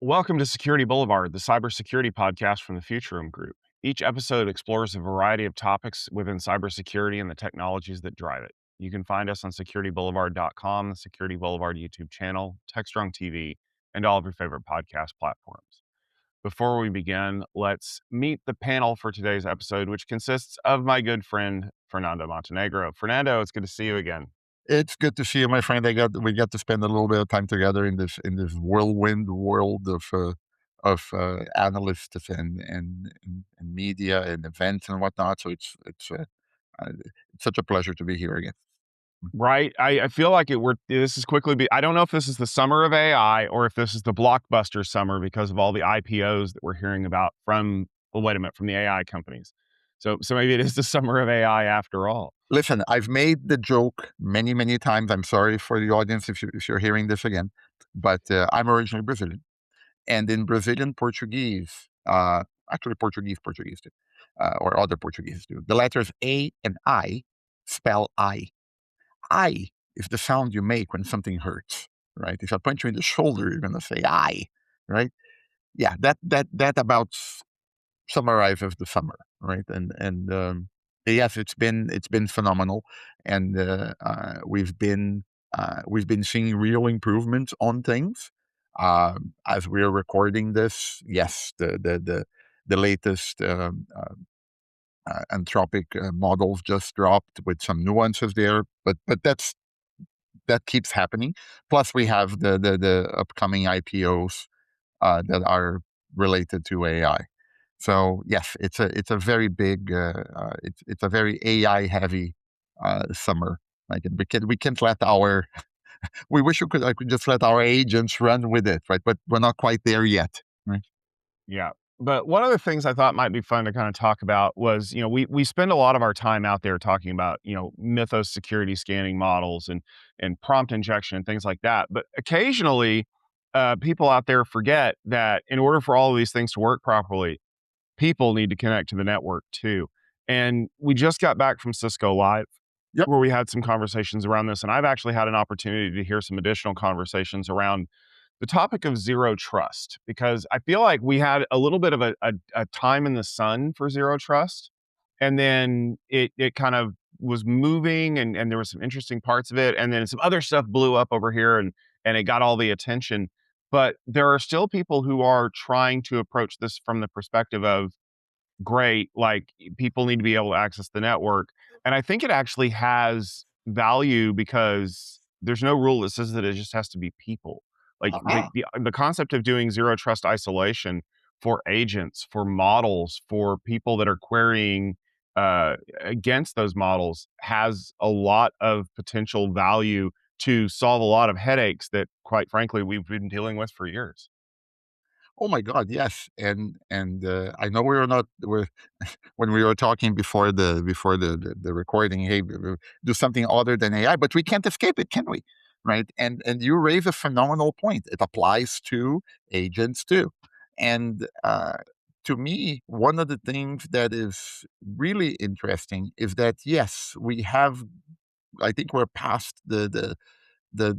Welcome to Security Boulevard, the cybersecurity podcast from the Futurum group. Each episode explores a variety of topics within cybersecurity and the technologies that drive it. You can find us on securityboulevard.com, the Security Boulevard YouTube channel, Techstrong TV, and all of your favorite podcast platforms. Before we begin, let's meet the panel for today's episode, which consists of my good friend, Fernando Montenegro. Fernando, it's good to see you again. It's good to see you, my friend. We got to spend a little bit of time together in this whirlwind world of analysts and media and events and whatnot. So uh, it's such a pleasure to be here again. Right. I feel like this is I don't know if this is the summer of AI or if this is the blockbuster summer because of all the IPOs that we're hearing about from the AI companies. So maybe it is the summer of AI after all. Listen, I've made the joke many times. I'm sorry for the audience if you're hearing this again, but I'm originally Brazilian, and in Brazilian Portuguese, actually Portuguese too, or other Portuguese too, the letters A and I spell I. I is the sound you make when something hurts, right? If I punch you in the shoulder, you're gonna say I, right? Yeah, that about summarizes the summer, right? And yes, it's been phenomenal, and we've been seeing real improvements on things. As we're recording this, yes, the latest Anthropic models just dropped with some nuances there, but that keeps happening. Plus, we have the upcoming IPOs that are related to AI. So yes, it's a very big it's a very AI heavy summer. Like we can't let our we wish we could just let our agents run with it, right? But we're not quite there yet, right? Yeah. But one of the things I thought might be fun to kind of talk about was, we spend a lot of our time out there talking about, Mythos security scanning models and prompt injection and things like that. But occasionally, people out there forget that in order for all of these things to work properly, people need to connect to the network too. And we just got back from Cisco Live, Yep. where we had some conversations around this. And I've actually had an opportunity to hear some additional conversations around the topic of zero trust, because I feel like we had a little bit of a time in the sun for zero trust. And then it kind of was moving and there was some interesting parts of it. And then some other stuff blew up over here and it got all the attention. But there are still people who are trying to approach this from the perspective of, great, like people need to be able to access the network. And I think it actually has value because there's no rule that says that it just has to be people. Like the concept of doing zero trust isolation for agents, for models, for people that are querying against those models has a lot of potential value to solve a lot of headaches that, quite frankly, we've been dealing with for years. Oh my God, yes, and I know we were not we're when we were talking before the recording. Hey, do something other than AI, but we can't escape it, can we? Right? And you raise a phenomenal point. It applies to agents too, and to me, one of the things that is really interesting is that yes, we have. I think we're past the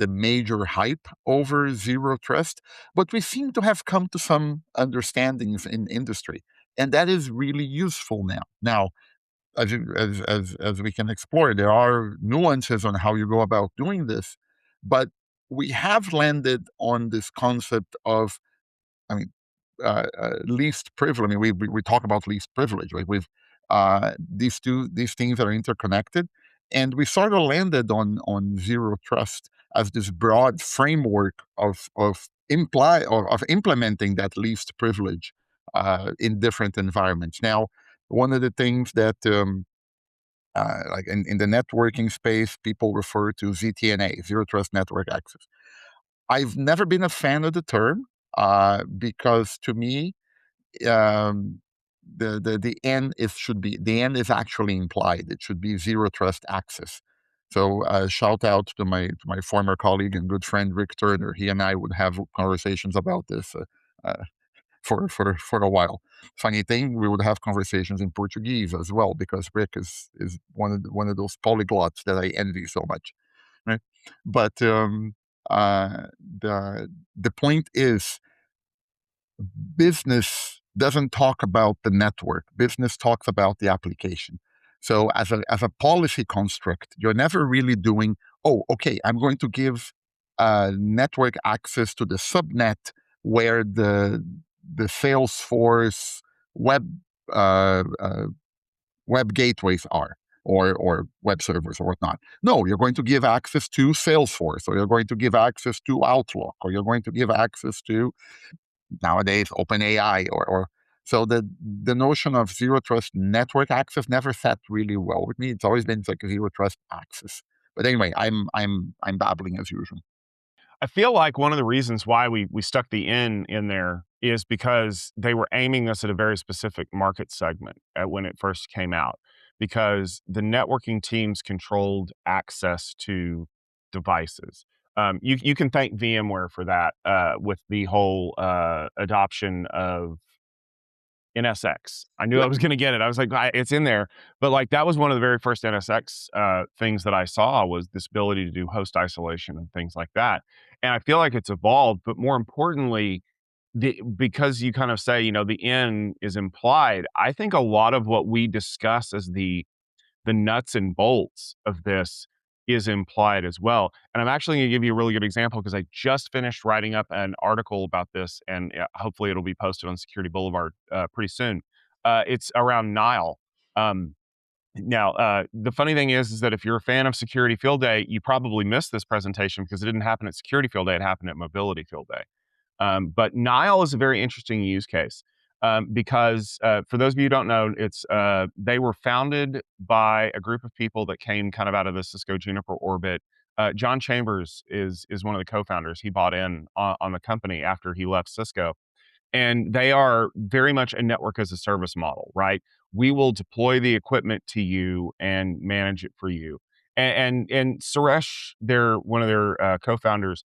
major hype over zero trust, but we seem to have come to some understandings in industry, and that is really useful now. Now, as we can explore, there are nuances on how you go about doing this, but we have landed on this concept of, I mean, least privilege. I mean, we talk about least privilege, right? We've these things are interconnected, and we sort of landed on zero trust as this broad framework of implementing that least privilege in different environments. Now, one of the things that like in the networking space, people refer to ZTNA, zero trust network access. I've never been a fan of the term because to me, um, the N is should be the N is actually implied. It should be zero trust access. So shout out to my former colleague and good friend Rick Turner. He and I would have conversations about this for a while. Funny thing, we would have conversations in Portuguese as well because Rick is one of those polyglots that I envy so much. Right? But the point is business doesn't talk about the network. Business talks about the application. So as a policy construct, you're never really doing, oh, okay, I'm going to give network access to the subnet where the Salesforce web uh, uh, web gateways are, or web servers or whatnot. No, you're going to give access to Salesforce, or you're going to give access to Outlook, or you're going to give access to nowadays OpenAI, or so the notion of zero trust network access never sat really well with me. It's always been like zero trust access. But anyway, I'm babbling as usual. I feel like one of the reasons why we stuck the in there is because they were aiming this at a very specific market segment when it first came out, because the networking teams controlled access to devices. You can thank VMware for that with the whole adoption of NSX. I knew I Yep. was going to get it. I was like, it's in there. But like that was one of the very first NSX things that I saw, was this ability to do host isolation and things like that. And I feel like it's evolved, but more importantly, because you kind of say, the N is implied. I think a lot of what we discuss as the nuts and bolts of this is implied as well. And I'm actually going to give you a really good example, because I just finished writing up an article about this, and hopefully it'll be posted on Security Boulevard pretty soon. It's around Nile. Now, the funny thing is that if you're a fan of Security Field Day, you probably missed this presentation because it didn't happen at Security Field Day. It happened at Mobility Field Day. But Nile is a very interesting use case, because for those of you who don't know, they were founded by a group of people that came kind of out of the Cisco Juniper orbit. John Chambers is one of the co-founders. He bought in on the company after he left Cisco, and they are very much a network as a service model, right? We will deploy the equipment to you and manage it for you. And Suresh, one of their co-founders,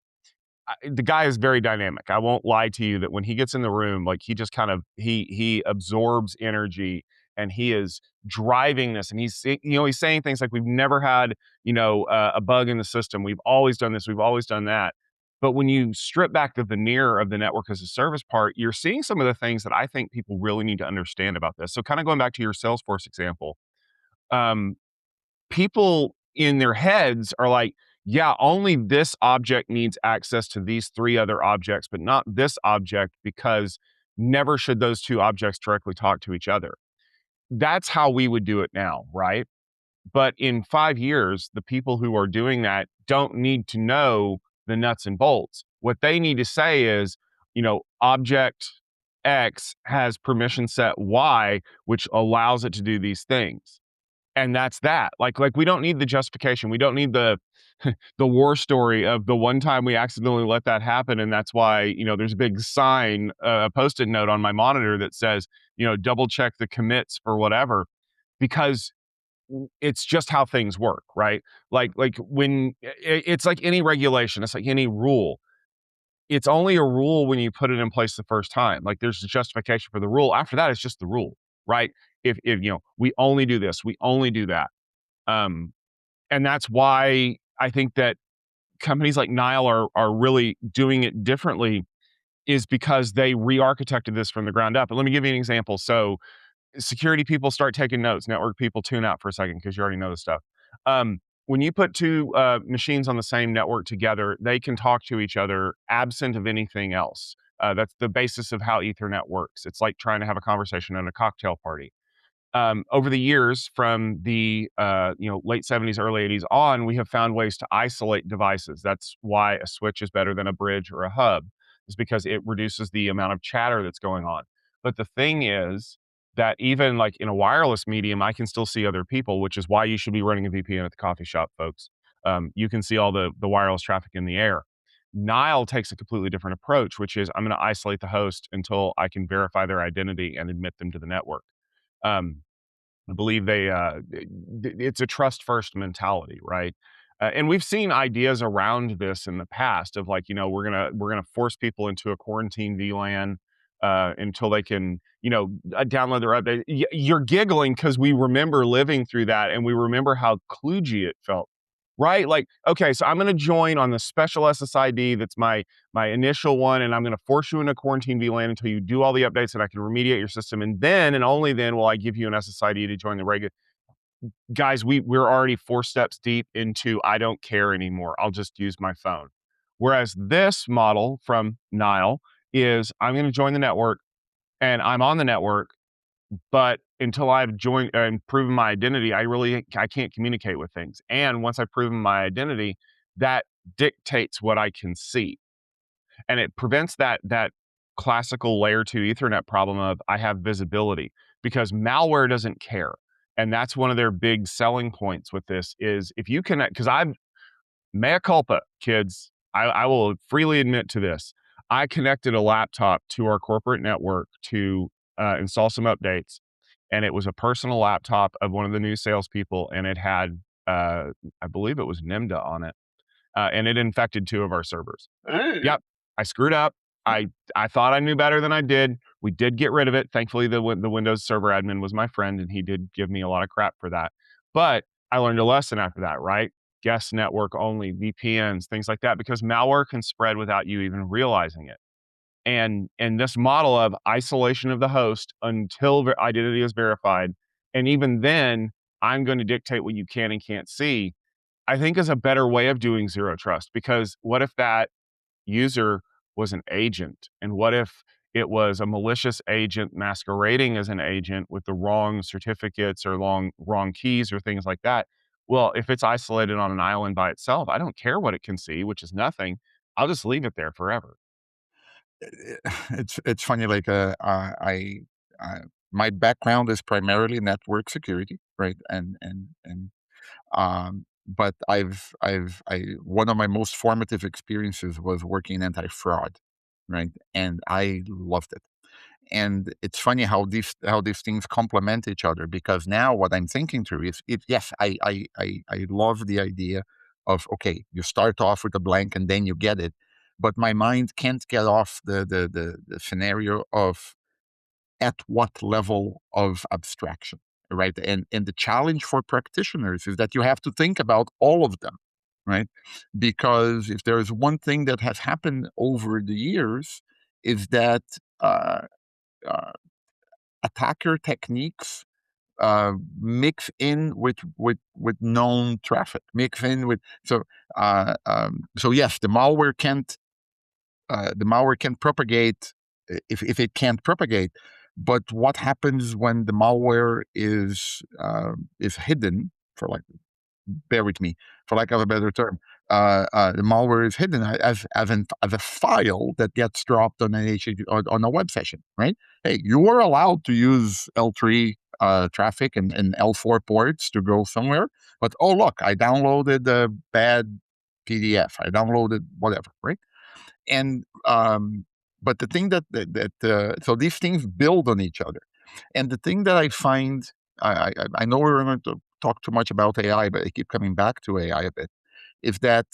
the guy is very dynamic. I won't lie to you that when he gets in the room, like he just kind of he absorbs energy, and he is driving this, and he's saying things like, we've never had a bug in the system. We've always done this. We've always done that. But when you strip back the veneer of the network as a service part, you're seeing some of the things that I think people really need to understand about this. So kind of going back to your Salesforce example, um, people in their heads are like, yeah, only this object needs access to these three other objects, but not this object, because never should those two objects directly talk to each other. That's how we would do it now, right? But in 5 years, the people who are doing that don't need to know the nuts and bolts. What they need to say is, object X has permission set Y, which allows it to do these things, and that's that. Like we don't need the justification. We don't need the the war story of the one time we accidentally let that happen, and that's why there's a big sign, a post-it note on my monitor that says double check the commits for whatever, because it's just how things work, right? Like when it's like any regulation, it's like any rule. It's only a rule when you put it in place the first time. Like there's a justification for the rule. After that, it's just the rule, right? If we only do this, we only do that. Um, and that's why I think that companies like Nile are really doing it differently, is because they re-architected this from the ground up. And let me give you an example. So security people start taking notes. Network people tune out for a second, because you already know this stuff. When you put two machines on the same network together, they can talk to each other absent of anything else. That's the basis of how Ethernet works. It's like trying to have a conversation at a cocktail party. Over the years, from the late 70s, early 80s on, we have found ways to isolate devices. That's why a switch is better than a bridge or a hub, is because it reduces the amount of chatter that's going on. But the thing is that even like in a wireless medium, I can still see other people, which is why you should be running a VPN at the coffee shop, folks. You can see all the wireless traffic in the air. Nile takes a completely different approach, which is, I'm going to isolate the host until I can verify their identity and admit them to the network. Um, I believe it's a trust first mentality, right? And we've seen ideas around this in the past of like, we're gonna force people into a quarantine VLAN until they can, download their update. You're giggling because we remember living through that, and we remember how kludgy it felt. right? Like, okay, so I'm going to join on the special SSID that's my initial one, and I'm going to force you into quarantine VLAN until you do all the updates and I can remediate your system, and then and only then will I give you an SSID to join the regular. Guys, we're already 4 steps deep into I don't care anymore. I'll just use my phone. Whereas this model from Nile is I'm going to join the network and I'm on the network, but until I've joined and proven my identity, I can't communicate with things. And once I've proven my identity, that dictates what I can see. And it prevents that classical layer 2 Ethernet problem of I have visibility, because malware doesn't care. And that's one of their big selling points with this is if you connect, because I'm mea culpa, kids. I will freely admit to this. I connected a laptop to our corporate network to install some updates, and it was a personal laptop of one of the new salespeople, and it had, I believe it was NIMDA on it, and it infected 2 of our servers. Hey. Yep, I screwed up. I thought I knew better than I did. We did get rid of it. Thankfully, the Windows server admin was my friend, and he did give me a lot of crap for that. But I learned a lesson after that, right? Guest network only, VPNs, things like that, because malware can spread without you even realizing it. And this model of isolation of the host until identity is verified, and even then, I'm going to dictate what you can and can't see, I think is a better way of doing zero trust. Because what if that user was an agent? And what if it was a malicious agent masquerading as an agent with the wrong certificates or wrong keys or things like that? Well, if it's isolated on an island by itself, I don't care what it can see, which is nothing. I'll just leave it there forever. It's funny. Like I my background is primarily network security, right? But I one of my most formative experiences was working in anti-fraud, right? And I loved it. And it's funny how these things complement each other, because now what I'm thinking through is it yes, I love the idea of, okay, you start off with a blank and then you get it. But my mind can't get off the scenario of at what level of abstraction, right? And the challenge for practitioners is that you have to think about all of them, right? Because if there's one thing that has happened over the years is that uh, uh, attacker techniques mix in with known traffic, mix in with so yes, the malware can propagate if it can't propagate. But what happens when the malware is hidden, for like, bear with me, for lack of a better term, the malware is hidden as a file that gets dropped on an on a web session, right? Hey, you are allowed to use L3 traffic and L4 ports to go somewhere, but oh look, I downloaded a bad PDF, I downloaded whatever, right? And but the thing so these things build on each other, and the thing that I find, I know we're going to talk too much about AI, but I keep coming back to AI a bit, is that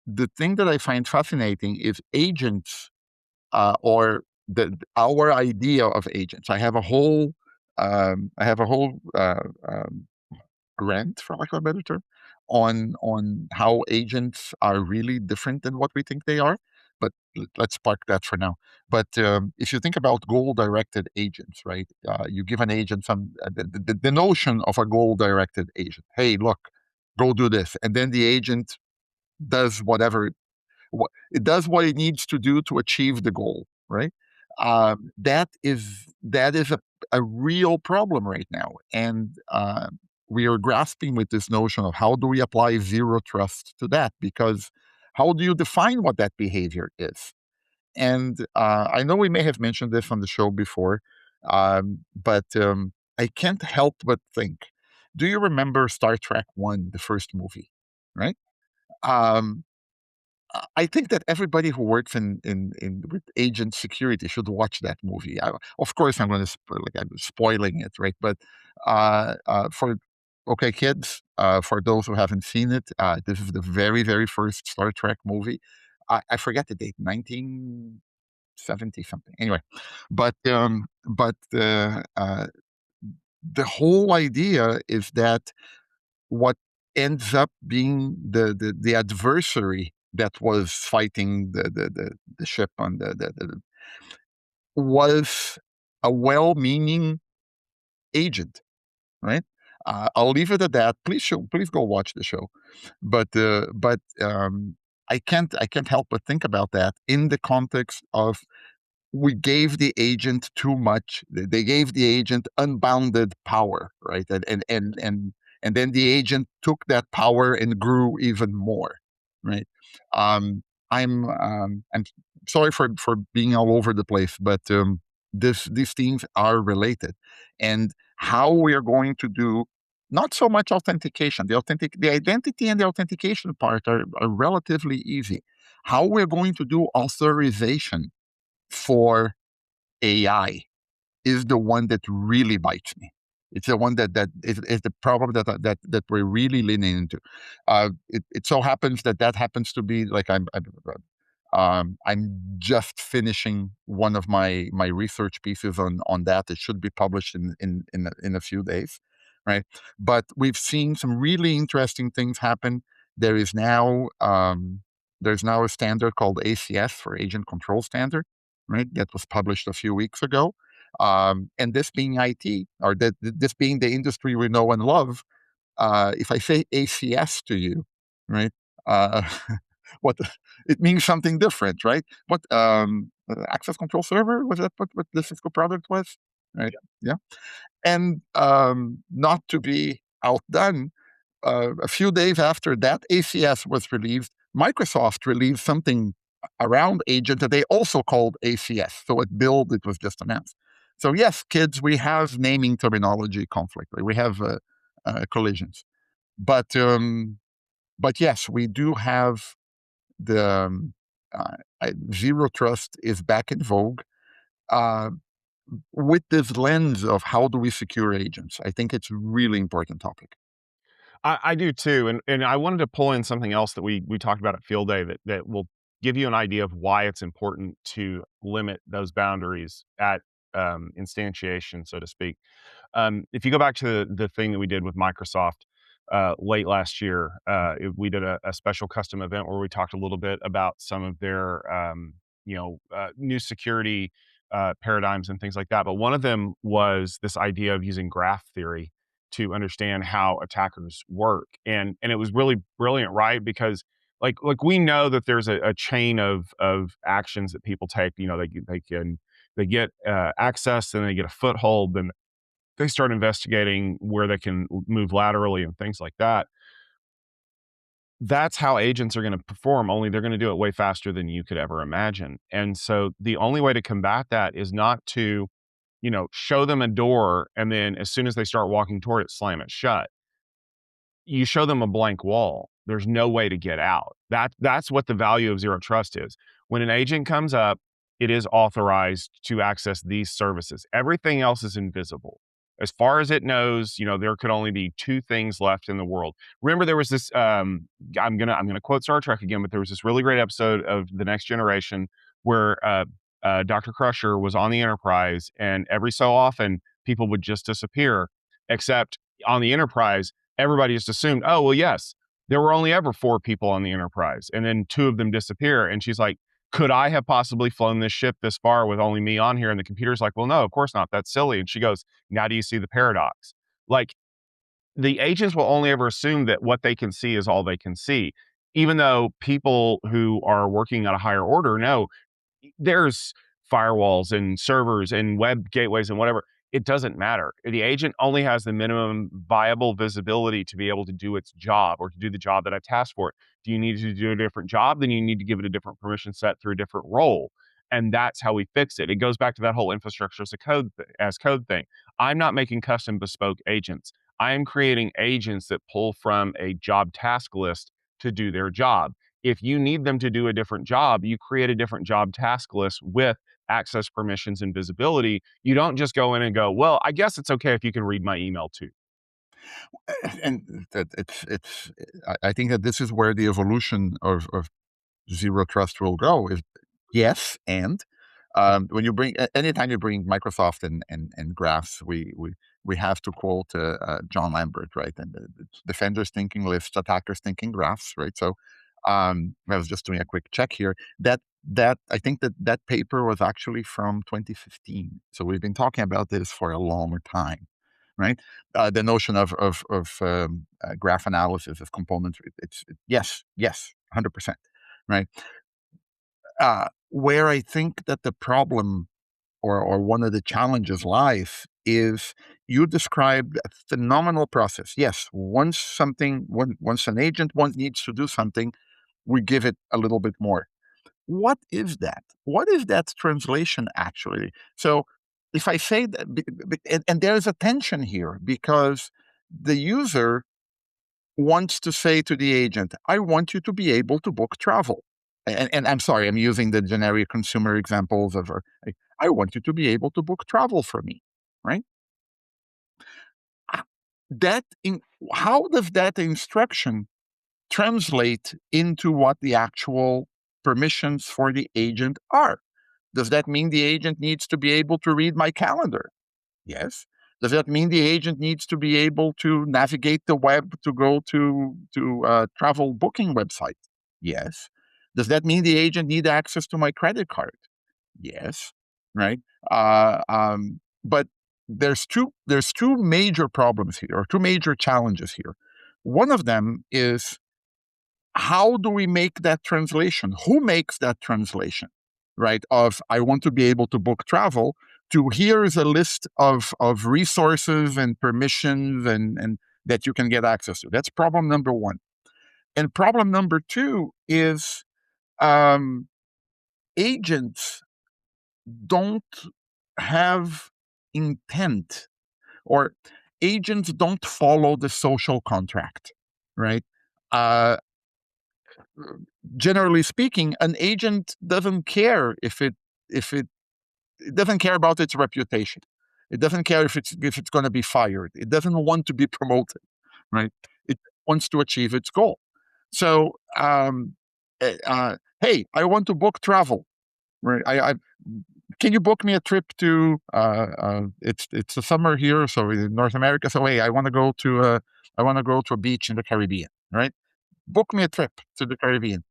the thing that I find fascinating is agents, or our idea of agents. I have a whole rant, for lack of a better term, on how agents are really different than what we think they are. But let's park that for now. But if you think about goal-directed agents, right? You give an agent the notion of a goal-directed agent. Hey, look, go do this, and then the agent does whatever it does what it needs to do to achieve the goal, right? That is a real problem right now, and we are grasping with this notion of how do we apply zero trust to that? Because how do you define what that behavior is? And I know we may have mentioned this on the show before, but I can't help but think. Do you remember Star Trek One, the first movie? Right. Um, I think that everybody who works in with agent security should watch that movie. Of course, I'm going to like I'm spoiling it, right? But for okay, kids, for those who haven't seen it, this is the very first Star Trek movie. I forget the date, 1970 something. Anyway, but the whole idea is that what ends up being the adversary that was fighting the ship on the was a well-meaning agent, right? I'll leave it at that. Please go watch the show. But I can't help but think about that in the context of we gave the agent too much. They gave the agent unbounded power, right? And then the agent took that power and grew even more, right? Um, I'm sorry for being all over the place, but these things are related, and how we are going to do not so much authentication. The identity and the authentication part are relatively easy. How we're going to do authorization for AI is the one that really bites me. It's the one that is the problem that we're really leaning into. It so happens that happens to be like I'm just finishing one of my research pieces on that. It should be published in a few days, right? But we've seen some really interesting things happen. There is now there's now a standard called ACS, for Agent Control Standard, right? That was published a few weeks ago. And this being IT, or this being the industry we know and love, if I say ACS to you, right? Uh, what it means something different, right? What access control server, was that what the Cisco product was, right? Yeah. And not to be outdone, a few days after that ACS was released, Microsoft released something around agent that they also called ACS. So at Build, it was just announced. So yes, kids, we have naming terminology conflict. Right? We have collisions, but yes, we do have the zero trust is back in vogue. Uh, with this lens of how do we secure agents, I think it's a really important topic. I do too, and I wanted to pull in something else that we talked about at Field Day that will give you an idea of why it's important to limit those boundaries at instantiation, so to speak. If you go back to the thing that we did with Microsoft late last year, we did a special custom event where we talked a little bit about some of their new security paradigms and things like that. But one of them was this idea of using graph theory to understand how attackers work, and it was really brilliant, right? Because like we know that there's a chain of actions that people take. They get access, then they get a foothold, then they start investigating where they can move laterally and things like that. That's how agents are going to perform, only they're going to do it way faster than you could ever imagine. And so the only way to combat that is not to, show them a door and then as soon as they start walking toward it, slam it shut. You show them a blank wall. There's no way to get out. That's what the value of zero trust is. When an agent comes up, it is authorized to access these services. Everything else is invisible. As far as it knows, there could only be two things left in the world. Remember, there was this. I'm gonna quote Star Trek again, but there was this really great episode of The Next Generation where Dr. Crusher was on the Enterprise, and every so often people would just disappear. Except on the Enterprise, everybody just assumed, oh, well, yes, there were only ever four people on the Enterprise, and then two of them disappear. And she's like, could I have possibly flown this ship this far with only me on here? And the computer's like, well, no, of course not. That's silly. And she goes, now do you see the paradox? Like, the agents will only ever assume that what they can see is all they can see, even though people who are working at a higher order know there's firewalls and servers and web gateways and whatever. It doesn't matter. The agent only has the minimum viable visibility to be able to do its job or to do the job that I've tasked for it. Do you need to do a different job? Then you need to give it a different permission set through a different role. And that's how we fix it. It goes back to that whole infrastructure as code thing. I'm not making custom bespoke agents. I am creating agents that pull from a job task list to do their job. If you need them to do a different job, you create a different job task list with access permissions and visibility. You don't just go in and go, well, I guess it's okay if you can read my email too. And that it's I think that this is where the evolution of zero trust will go. Is yes, and When you bring anytime you bring Microsoft and graphs, we have to quote John Lambert, right? And the defenders thinking lists, attackers thinking graphs, right? So I was just doing a quick check here. That I think that paper was actually from 2015. So we've been talking about this for a long time, right? The notion of graph analysis of components. Yes, 100%, right? Where I think that the problem or one of the challenges lies is you described a phenomenal process. Yes, once an agent needs to do something, we give it a little bit more. What is that? What is that translation actually? So if I say that, and there's a tension here because the user wants to say to the agent, I want you to be able to book travel. And I'm sorry, I'm using the generic consumer examples of, I want you to be able to book travel for me, right? That how does that instruction translate into what the actual permissions for the agent are? Does that mean the agent needs to be able to read my calendar? Yes. Does that mean the agent needs to be able to navigate the web to go to a travel booking website? Yes. Does that mean the agent need access to my credit card? Yes. Right. But there's two major problems here, or two major challenges here. One of them is, how do we make that translation? Who makes that translation, right? Of I want to be able to book travel to here is a list of resources and permissions and that you can get access to. That's problem number one. And problem number two is um, agents don't have intent, or agents don't follow the social contract, right? Uh, Generally speaking, an agent doesn't care if it doesn't care about its reputation. It doesn't care if it's going to be fired. It doesn't want to be promoted, right? It wants to achieve its goal. So, hey, I want to book travel. Right? I can you book me a trip to? It's the summer here, so in North America. So hey, I want to go to a beach in the Caribbean. Right? Book me a trip to the Caribbean.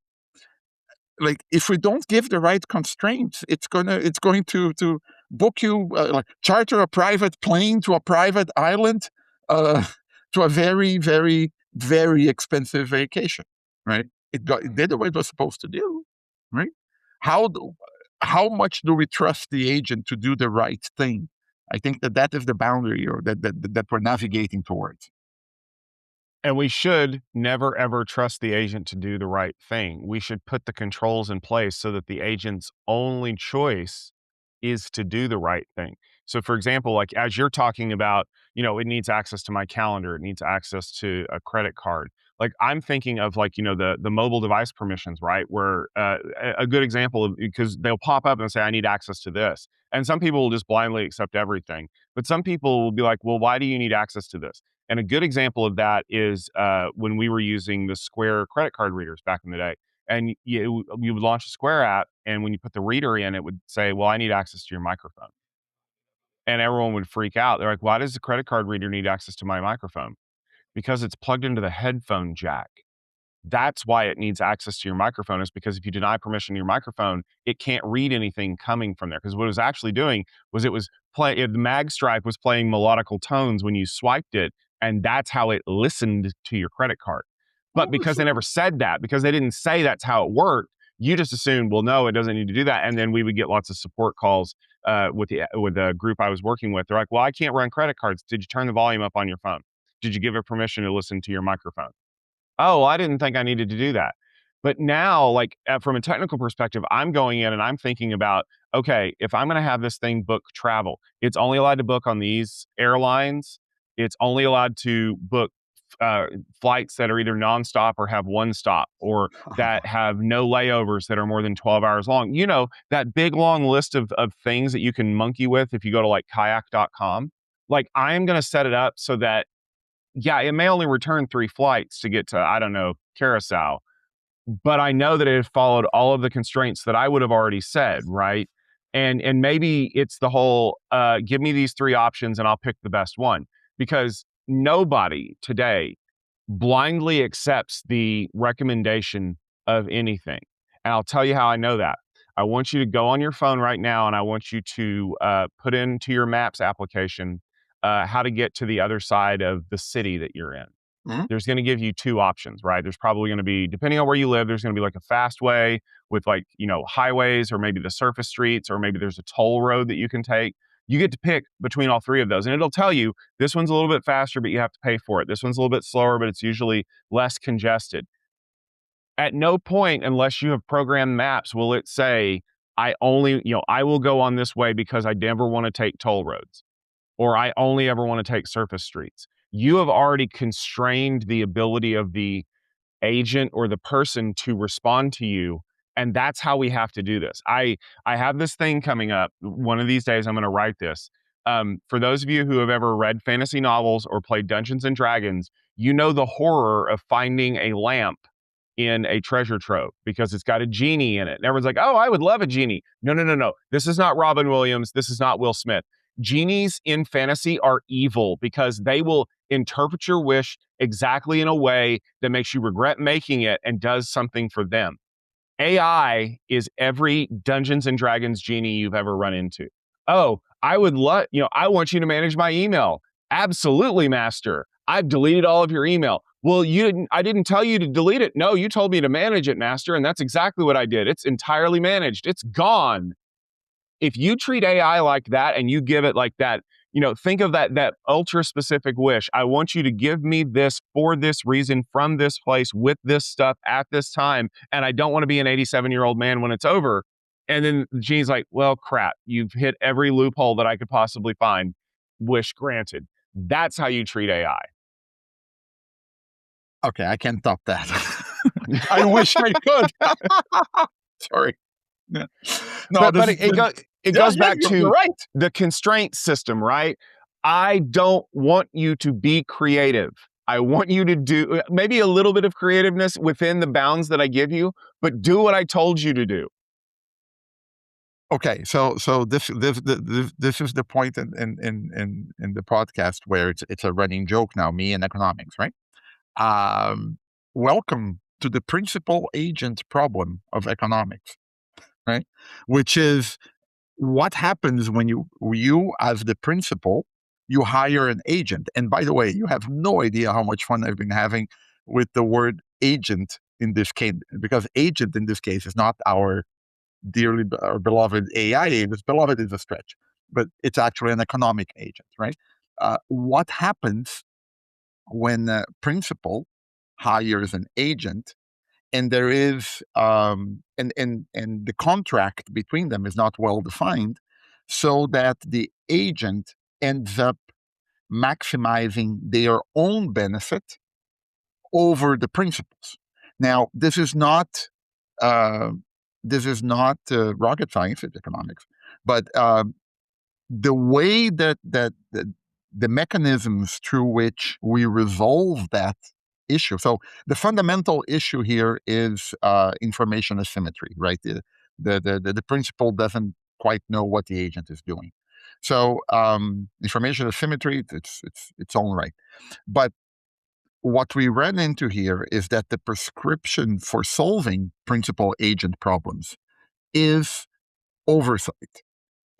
Like, if we don't give the right constraints, it's going to book you, like charter a private plane to a private island, uh, to a very very very expensive vacation, right? It did what it was supposed to do, right? How do, how much do we trust the agent to do the right thing? I think that is the boundary, or that we're navigating towards. And we should never, ever trust the agent to do the right thing. We should put the controls in place so that the agent's only choice is to do the right thing. So, for example, like as you're talking about, it needs access to my calendar, it needs access to a credit card. Like I'm thinking of like, the mobile device permissions, right? Where a good example of, because they'll pop up and say, I need access to this. And some people will just blindly accept everything. But some people will be like, well, why do you need access to this? And a good example of that is when we were using the Square credit card readers back in the day. And you would launch a Square app, and when you put the reader in, it would say, well, I need access to your microphone. And everyone would freak out. They're like, why does the credit card reader need access to my microphone? Because it's plugged into the headphone jack. That's why it needs access to your microphone, is because if you deny permission to your microphone, it can't read anything coming from there. Because what it was actually doing was the mag stripe was playing melodical tones when you swiped it, and that's how it listened to your credit card. But because they never said that, because they didn't say that's how it worked, you just assumed, well, no, it doesn't need to do that. And then we would get lots of support calls with the group I was working with. They're like, well, I can't run credit cards. Did you turn the volume up on your phone? Did you give it permission to listen to your microphone? Oh, I didn't think I needed to do that. But now, like from a technical perspective, I'm going in and I'm thinking about, okay, if I'm going to have this thing book travel, it's only allowed to book on these airlines. It's only allowed to book flights that are either nonstop or have one stop, or that have no layovers that are more than 12 hours long. That big long list of things that you can monkey with if you go to like kayak.com. Like I'm going to set it up so that, yeah, it may only return 3 flights to get to, I don't know, Curacao, but I know that it had followed all of the constraints that I would have already said, right? And maybe it's the whole give me these three options and I'll pick the best one, because nobody today blindly accepts the recommendation of anything. And I'll tell you how I know that. I want you to go on your phone right now and I want you to put into your Maps application how to get to the other side of the city that you're in. Mhm. There's going to give you two options, right? There's probably going to be, depending on where you live, there's going to be like a fast way with like, highways, or maybe the surface streets, or maybe there's a toll road that you can take. You get to pick between all three of those. And it'll tell you this one's a little bit faster, but you have to pay for it. This one's a little bit slower, but it's usually less congested. At no point, unless you have programmed maps, will it say, I will go on this way because I never want to take toll roads, or I only ever want to take surface streets. You have already constrained the ability of the agent or the person to respond to you. And that's how we have to do this. I have this thing coming up. One of these days, I'm going to write this. For those of you who have ever read fantasy novels or played Dungeons and Dragons, you know the horror of finding a lamp in a treasure trove because it's got a genie in it. And everyone's like, oh, I would love a genie. No, no, no, no. This is not Robin Williams. This is not Will Smith. Genies in fantasy are evil because they will interpret your wish exactly in a way that makes you regret making it and does something for them. AI is every Dungeons and Dragons genie you've ever run into. Oh, I want you to manage my email. Absolutely, master. I've deleted all of your email. Well, I didn't tell you to delete it. No, you told me to manage it, master. And that's exactly what I did. It's entirely managed. It's gone. If you treat AI like that and you give it like that, think of that ultra specific wish. I want you to give me this for this reason, from this place, with this stuff at this time. And I don't want to be an 87-year-old man when it's over. And then the genie's like, well, crap, you've hit every loophole that I could possibly find. Wish granted. That's how you treat AI. Okay, I can't top that. I wish I could. Sorry. Yeah. No, but it goes back to right. The constraint system, right? I don't want you to be creative. I want you to do maybe a little bit of creativeness within the bounds that I give you, but do what I told you to do. Okay, so this is the point in the podcast where it's a running joke now, me and economics, right? Welcome to the principal agent problem of economics, right? Which is what happens when you as the principal, you hire an agent. And by the way, you have no idea how much fun I've been having with the word agent in this case, because agent in this case is not our dearly our beloved AI agent. Beloved is a stretch, but it's actually an economic agent, right? What happens when a principal hires an agent and there is and the contract between them is not well defined, so that the agent ends up maximizing their own benefit over the principals. Now, this is not rocket science, it's economics, but the way that the mechanisms through which we resolve that issue. So the fundamental issue here is information asymmetry, right? The principal doesn't quite know what the agent is doing. So information asymmetry, it's its own right. But what we ran into here is that the prescription for solving principal agent problems is oversight,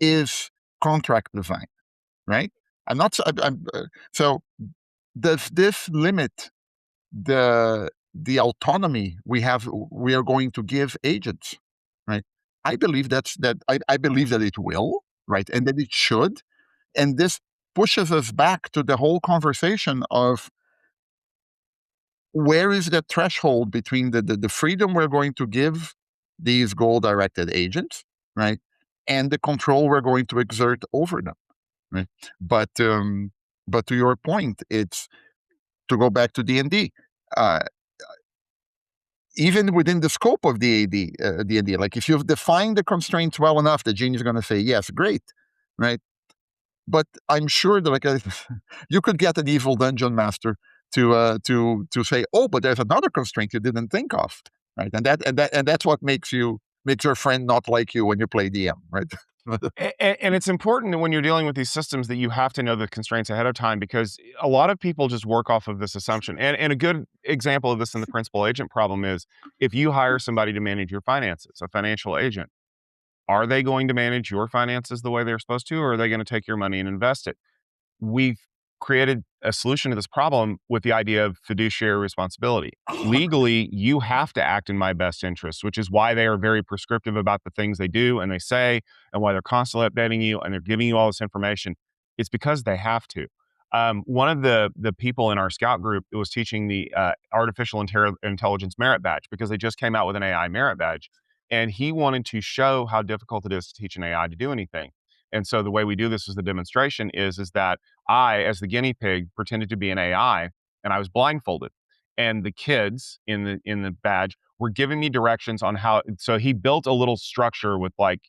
is contract design, right? So does this limit the autonomy we are going to give agents, right? I believe I believe that it will, right, and that it should, and this pushes us back to the whole conversation of where is the threshold between the freedom we're going to give these goal-directed agents, right, and the control we're going to exert over them, right? But to your point, it's to go back to D&D. Even within the scope of D&D, like if you've defined the constraints well enough, the genie is going to say, yes, great, right? But I'm sure that you could get an evil dungeon master to say, oh, but there's another constraint you didn't think of, right? And that's what makes your friend not like you when you play DM, right? And it's important when you're dealing with these systems that you have to know the constraints ahead of time, because a lot of people just work off of this assumption. And a good example of this in the principal agent problem is if you hire somebody to manage your finances, a financial agent, are they going to manage your finances the way they're supposed to, or are they going to take your money and invest it? We've created a solution to this problem with the idea of fiduciary responsibility. Legally, you have to act in my best interest, which is why they are very prescriptive about the things they do and they say, and why they're constantly updating you and they're giving you all this information. It's because they have to. One of the people in our scout group was teaching the artificial intelligence merit badge, because they just came out with an AI merit badge, and he wanted to show how difficult it is to teach an AI to do anything. And so the way we do this as the demonstration is that I, as the guinea pig, pretended to be an AI, and I was blindfolded. And the kids in the badge were giving me directions on how. So he built a little structure with like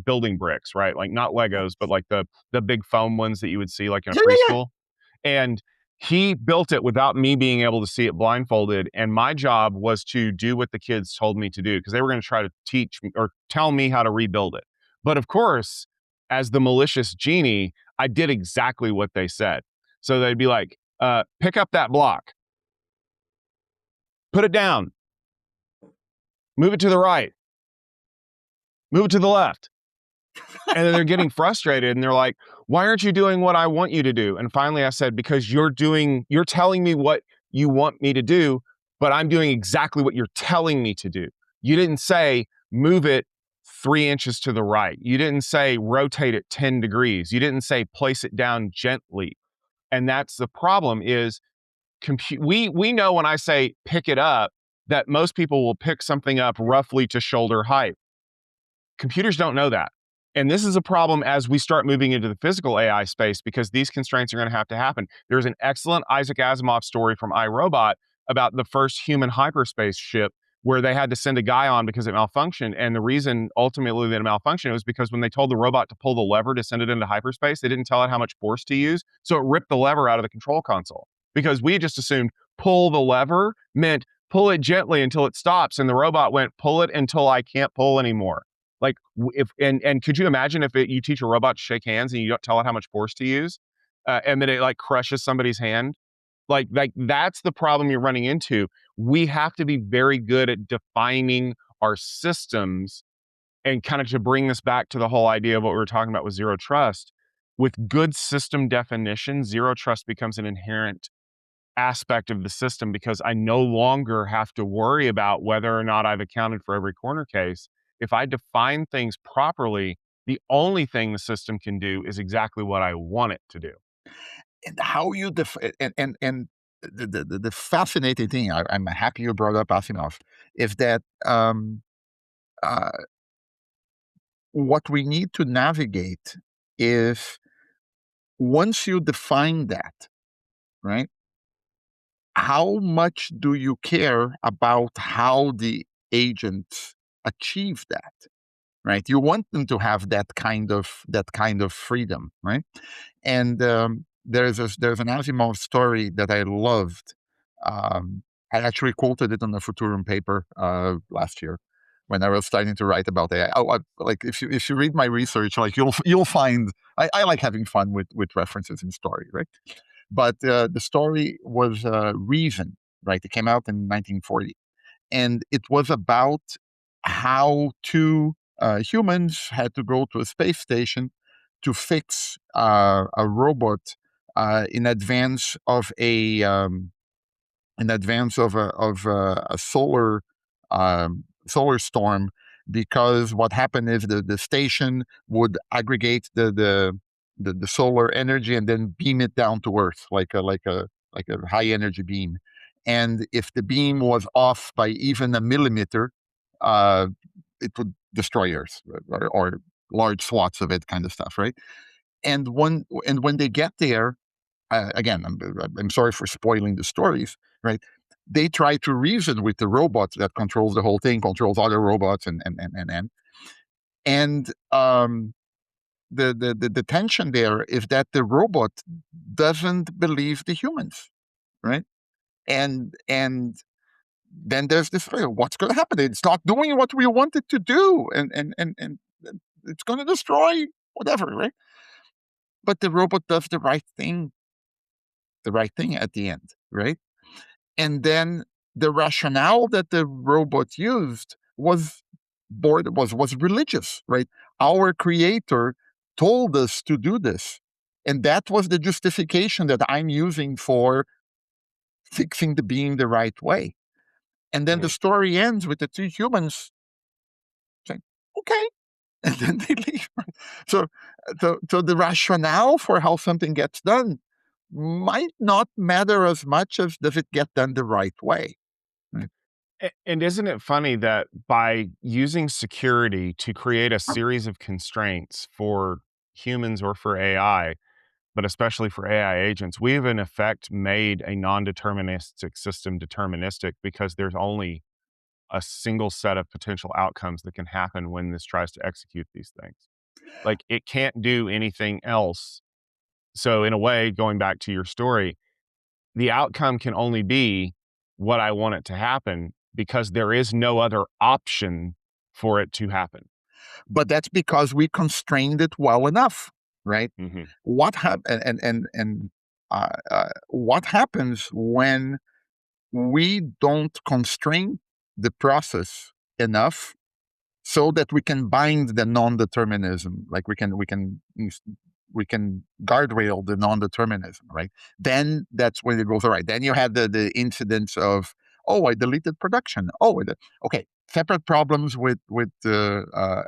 building bricks, right? Like not Legos, but like the big foam ones that you would see like in a Yeah, yeah, yeah. preschool. And he built it without me being able to see it blindfolded. And my job was to do what the kids told me to do, because they were going to try to teach me or tell me how to rebuild it. But of course, as the malicious genie, I did exactly what they said. So they'd be like, pick up that block, put it down, move it to the right, move it to the left. And then they're getting frustrated and they're like, why aren't you doing what I want you to do? And finally I said, because you're telling me what you want me to do, but I'm doing exactly what you're telling me to do. You didn't say move it 3 inches to the right. You didn't say rotate it 10 degrees. You didn't say place it down gently. And that's the problem is we know when I say pick it up, that most people will pick something up roughly to shoulder height. Computers don't know that. And this is a problem as we start moving into the physical AI space, because these constraints are going to happen. There's an excellent Isaac Asimov story from iRobot about the first human hyperspace ship where they had to send a guy on because it malfunctioned. And the reason ultimately that it malfunctioned was because when they told the robot to pull the lever to send it into hyperspace, they didn't tell it how much force to use. So it ripped the lever out of the control console, because we just assumed pull the lever meant pull it gently until it stops. And the robot went, pull it until I can't pull anymore. Like if and could you imagine if you teach a robot to shake hands and you don't tell it how much force to use, and then it like crushes somebody's hand? Like that's the problem you're running into. We have to be very good at defining our systems, and kind of to bring this back to the whole idea of what we were talking about with zero trust. With good system definition, zero trust becomes an inherent aspect of the system, because I no longer have to worry about whether or not I've accounted for every corner case. If I define things properly, the only thing the system can do is exactly what I want it to do. And how you and the fascinating thing, I'm happy you brought up Asimov, is that uh, what we need to navigate is, once you define that, right? How much do you care about how the agents achieve that? Right? You want them to have that kind of freedom, right? And there's an Asimov story that I loved. I actually quoted it on the Futurum paper last year when I was starting to write about AI. Like if you read my research, like you'll find I like having fun with references in story, right? But the story was Reason, right? It came out in 1940, and it was about how two humans had to go to a space station to fix a robot in advance of a solar storm, because what happened is the station would aggregate the solar energy and then beam it down to Earth like a high energy beam. And if the beam was off by even a millimeter, uh, it would destroy Earth, or large swaths of it, kind of stuff, right? And when they get there, again, I'm sorry for spoiling the stories, right? They try to reason with the robot that controls the whole thing, controls other robots, and the tension there is that the robot doesn't believe the humans, right? And then there's this, what's going to happen? It's not doing what we want it to do, and it's going to destroy whatever, right? But the robot does the right thing at the end, right? And then the rationale that the robot used was religious, right? Our creator told us to do this. And that was the justification that I'm using for fixing the being the right way. And then the Mhm. story ends with the two humans saying, okay, and then they leave. So, so the rationale for how something gets done might not matter as much as does it get done the right way. Right? And isn't it funny that by using security to create a series of constraints for humans or for AI, but especially for AI agents, we've in effect made a non-deterministic system deterministic because there's only a single set of potential outcomes that can happen when this tries to execute these things. Like it can't do anything else. So in a way, going back to your story, the outcome can only be what I want it to happen because there is no other option for it to happen. But that's because we constrained it well enough, right? Mhm. What what happens when we don't constrain the process enough so that we can bind the non-determinism, like we can guardrail the non-determinism, right? Then that's when it goes all right. Then you had the incidents of, oh, I deleted production. Okay, separate problems with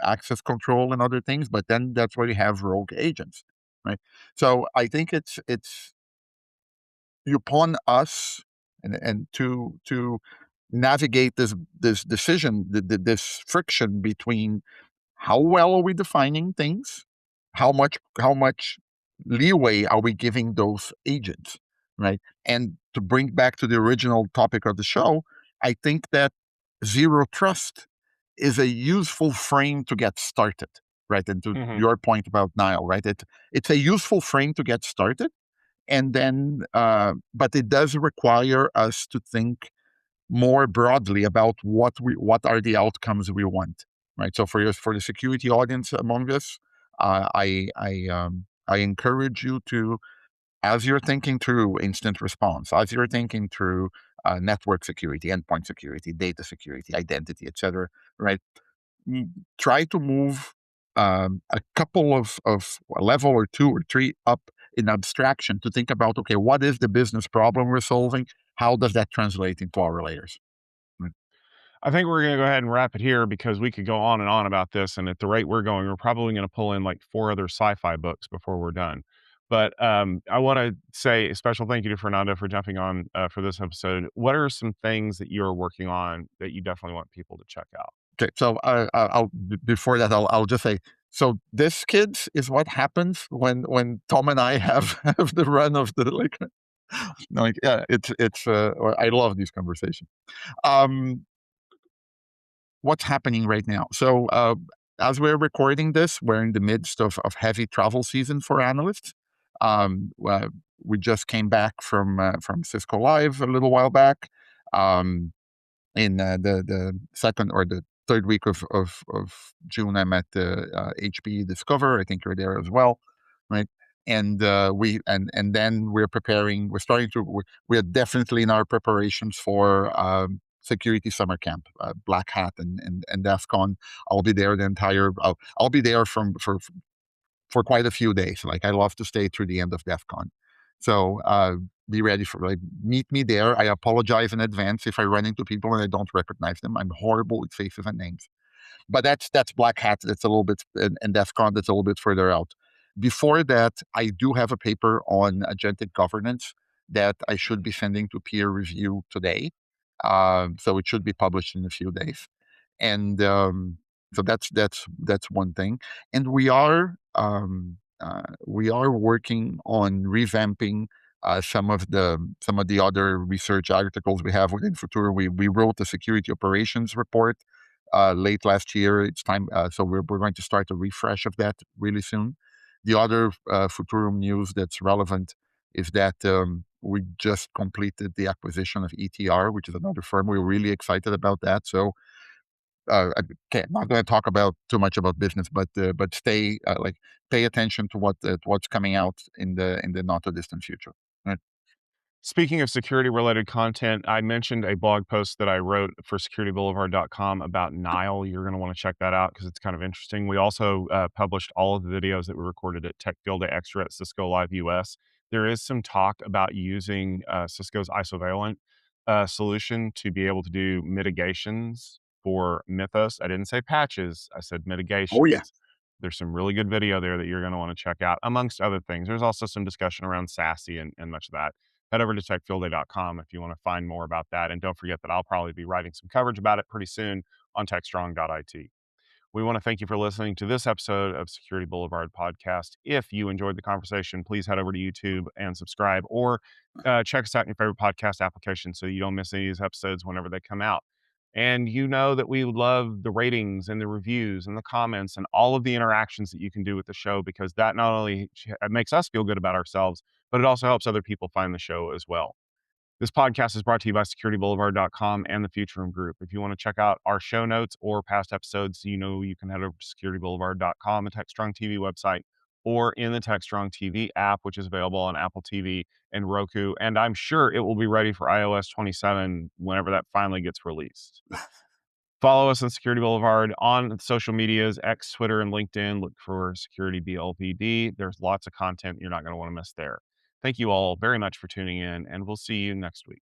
access control and other things, but then that's where you have rogue agents, right? So I think it's upon us and to navigate this decision, this friction between how well are we defining things, how much leeway are we giving those agents, right? And to bring back to the original topic of the show, I think that zero trust is a useful frame to get started, right? And to Mhm. your point about Nile, right? It's a useful frame to get started, and then but it does require us to think more broadly about what are the outcomes we want, right? So for the security audience among us, I encourage you to, as you're thinking through incident response, as you're thinking through network security, endpoint security, data security, identity, etc., right? Try to move a couple of a level or two or three up in abstraction to think about, okay, what is the business problem we're solving? How does that translate into our layers? Right. I think we're going to go ahead and wrap it here because we could go on and on about this. And at the rate we're going, we're probably going to pull in like 4 other sci-fi books before we're done. But I want to say a special thank you to Fernando for jumping on for this episode. What are some things that you're working on that you definitely want people to check out? Okay, so before that, I'll just say, so this, kids, is what happens when Tom and I have have the run of the like yeah, it's I love these conversations. Um, what's happening right now? So as we're recording this, we're in the midst of heavy travel season for analysts. We just came back from Cisco Live a little while back. In the second or the third week of June, I'm at the HPE Discover. I think you're there as well, right? And and then we're preparing. We're starting to. We're definitely in our preparations for security summer camp, Black Hat and DEF CON. I'll be there the entire. I'll be there for quite a few days. Like I love to stay through the end of DEF CON. So be ready for like meet me there. I apologize in advance if I run into people and I don't recognize them. I'm horrible with faces and names. But that's Black Hat. That's a little bit and DEF CON. That's a little bit further out. Before that, I do have a paper on agentic governance that I should be sending to peer review today. So it should be published in a few days. And so that's one thing. And we are working on revamping some of the other research articles we have within Futurum. We wrote a security operations report late last year. It's time, so we're going to start a refresh of that really soon. The other Futurum news that's relevant is that we just completed the acquisition of ETR, which is another firm. We're really excited about that. So I'm not going to talk about too much about business, but stay pay attention to what's coming out in the not too distant future. Right? Speaking of security related content, I mentioned a blog post that I wrote for securityboulevard.com about Nile. You're going to want to check that out because it's kind of interesting. We also published all of the videos that we recorded at Tech Field Day Extra at Cisco Live US. There is some talk about using Cisco's Isovalent solution to be able to do mitigations for Mythos. I didn't say patches, I said Oh yeah. mitigations. There's some really good video there that you're going to want to check out, amongst other things. There's also some discussion around SASE and much of that. Head over to techfieldday.com if you want to find more about that. And don't forget that I'll probably be writing some coverage about it pretty soon on techstrong.it. We want to thank you for listening to this episode of Security Boulevard Podcast. If you enjoyed the conversation, please head over to YouTube and subscribe, or check us out in your favorite podcast application so you don't miss any of these episodes whenever they come out. And you know that we love the ratings and the reviews and the comments and all of the interactions that you can do with the show, because that not only makes us feel good about ourselves, but it also helps other people find the show as well. This podcast is brought to you by securityboulevard.com and the Futurum Group. If you want to check out our show notes or past episodes, you can head over to securityboulevard.com, the TechStrong TV website, or in the TechStrong TV app, which is available on Apple TV and Roku. And I'm sure it will be ready for iOS 27 whenever that finally gets released. Follow us on Security Boulevard on social medias, X, Twitter, and LinkedIn. Look for Security BLVD. There's lots of content you're not going to want to miss there. Thank you all very much for tuning in, and we'll see you next week.